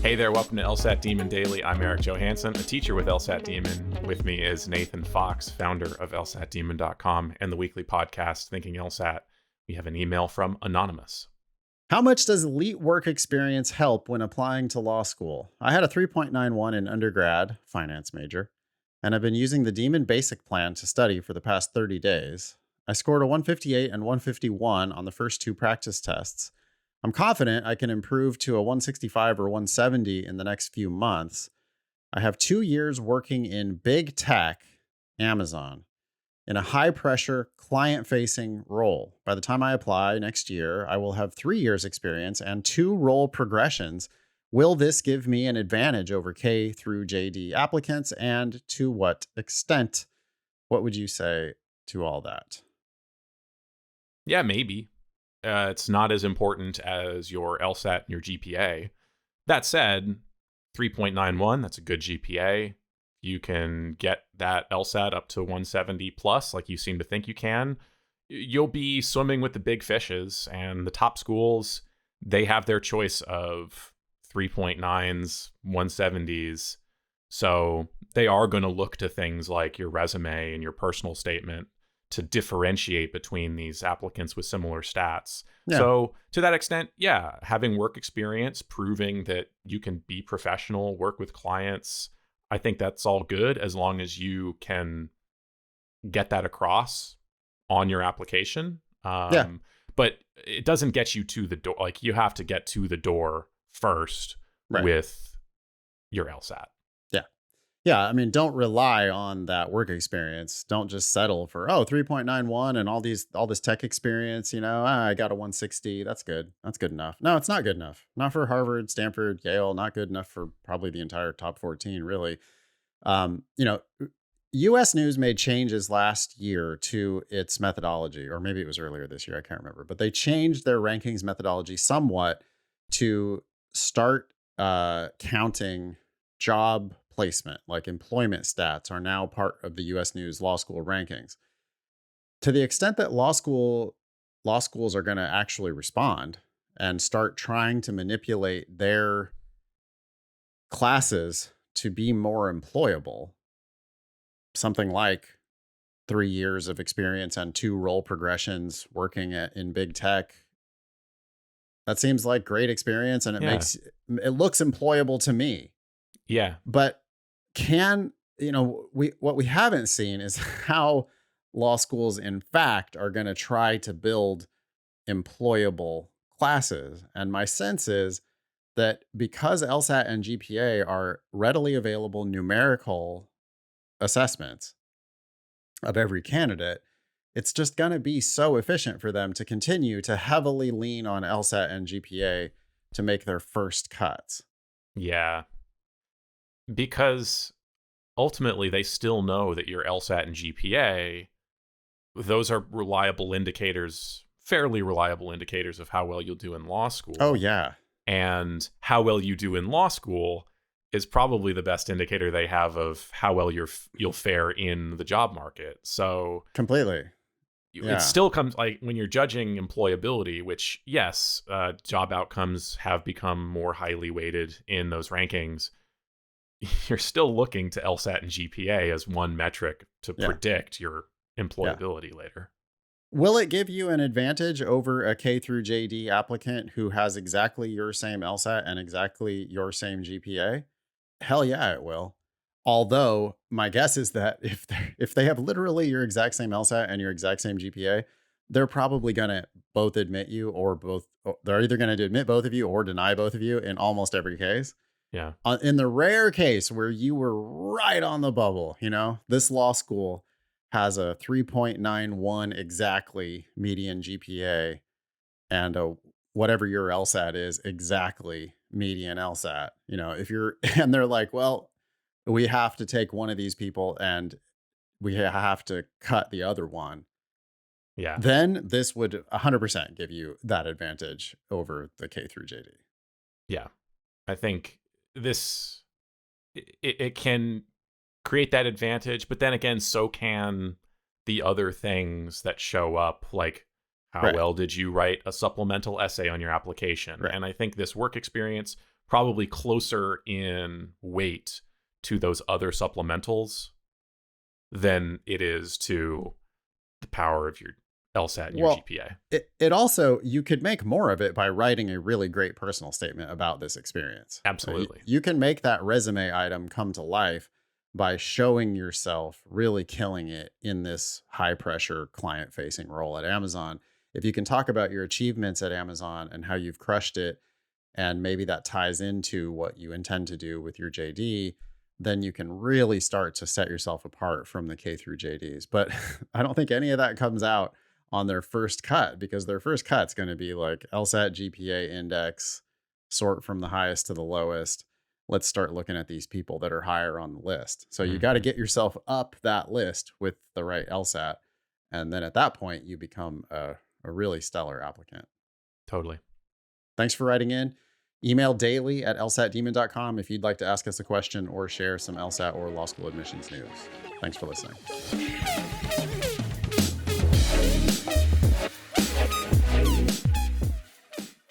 Hey there, welcome to LSAT Demon Daily. I'm Eric Johansson, a teacher with LSAT Demon. With me is Nathan Fox, founder of LSATdemon.com and the weekly podcast, Thinking LSAT. We have an email from Anonymous. How much does elite work experience help when applying to law school? I had a 3.91 in undergrad, finance major, and I've been using the Demon Basic Plan to study for the past 30 days. I scored a 158 and 151 on the first two practice tests. I'm confident I can improve to a 165 or 170 in the next few months. I have 2 years working in big tech, Amazon, in a high-pressure, client-facing role. By the time I apply next year, I will have 3 years experience and 2 role progressions. Will this give me an advantage over K through JD applicants, and to what extent? What would you say to all that? Yeah, maybe. It's not as important as your LSAT and your GPA. That said, 3.91, that's a good GPA. You can get that LSAT up to 170 plus, like you seem to think you can. You'll be swimming with the big fishes, and the top schools, they have their choice of 3.9s, 170s. So they are going to look to things like your resume and your personal statement to differentiate between these applicants with similar stats. Yeah. So to that extent, yeah, having work experience, proving that you can be professional, work with clients, I think that's all good as long as you can get that across on your application. But it doesn't get you to the door. Like, you have to get to the door first with your LSAT. Yeah, I mean, don't rely on that work experience. Don't just settle for 3.91 and all this tech experience, I got a 160. That's good. That's good enough. No, it's not good enough. Not for Harvard, Stanford, Yale, not good enough for probably the entire top 14, really. US News made changes last year to its methodology, or maybe it was earlier this year, I can't remember, but they changed their rankings methodology somewhat to start counting job placement, like employment stats, are now part of the US News Law School rankings. To the extent that law schools are going to actually respond and start trying to manipulate their classes to be more employable, something like 3 years of experience and 2 role progressions working in big tech, that seems like great experience, and it looks employable to me. Yeah. But what we haven't seen is how law schools, in fact, are going to try to build employable classes. And my sense is that because LSAT and GPA are readily available numerical assessments of every candidate, it's just going to be so efficient for them to continue to heavily lean on LSAT and GPA to make their first cuts. Yeah. Because ultimately they still know that your LSAT and GPA, those are fairly reliable indicators of how well you'll do in law school. Oh, yeah. And how well you do in law school is probably the best indicator they have of how well you'll fare in the job market. So completely. It still comes, like, when you're judging employability, which, yes, job outcomes have become more highly weighted in those rankings, you're still looking to LSAT and GPA as one metric to predict your employability later. Will it give you an advantage over a K through JD applicant who has exactly your same LSAT and exactly your same GPA? Hell yeah, it will. Although my guess is that if they have literally your exact same LSAT and your exact same GPA, they're probably going to both admit you, or both. They're either going to admit both of you or deny both of you in almost every case. Yeah. In the rare case where you were right on the bubble, this law school has a 3.91 exactly median GPA and whatever your LSAT is exactly median LSAT. And they're like, well, we have to take one of these people and we have to cut the other one. Yeah. Then this would 100% give you that advantage over the K through JD. Yeah. I think it can create that advantage, but then again, so can the other things that show up, like how well did you write a supplemental essay on your application? And I think this work experience probably closer in weight to those other supplementals than it is to the power of your LSAT and your GPA. It also, you could make more of it by writing a really great personal statement about this experience. Absolutely. You can make that resume item come to life by showing yourself really killing it in this high pressure client facing role at Amazon. If you can talk about your achievements at Amazon and how you've crushed it, and maybe that ties into what you intend to do with your JD, then you can really start to set yourself apart from the K through JDs. But I don't think any of that comes out on their first cut, because their first cut's going to be like LSAT, GPA index, sort from the highest to the lowest. Let's start looking at these people that are higher on the list. So you got to get yourself up that list with the right LSAT. And then at that point, you become a really stellar applicant. Totally. Thanks for writing in. Email daily@lsatdemon.com if you'd like to ask us a question or share some LSAT or law school admissions news. Thanks for listening.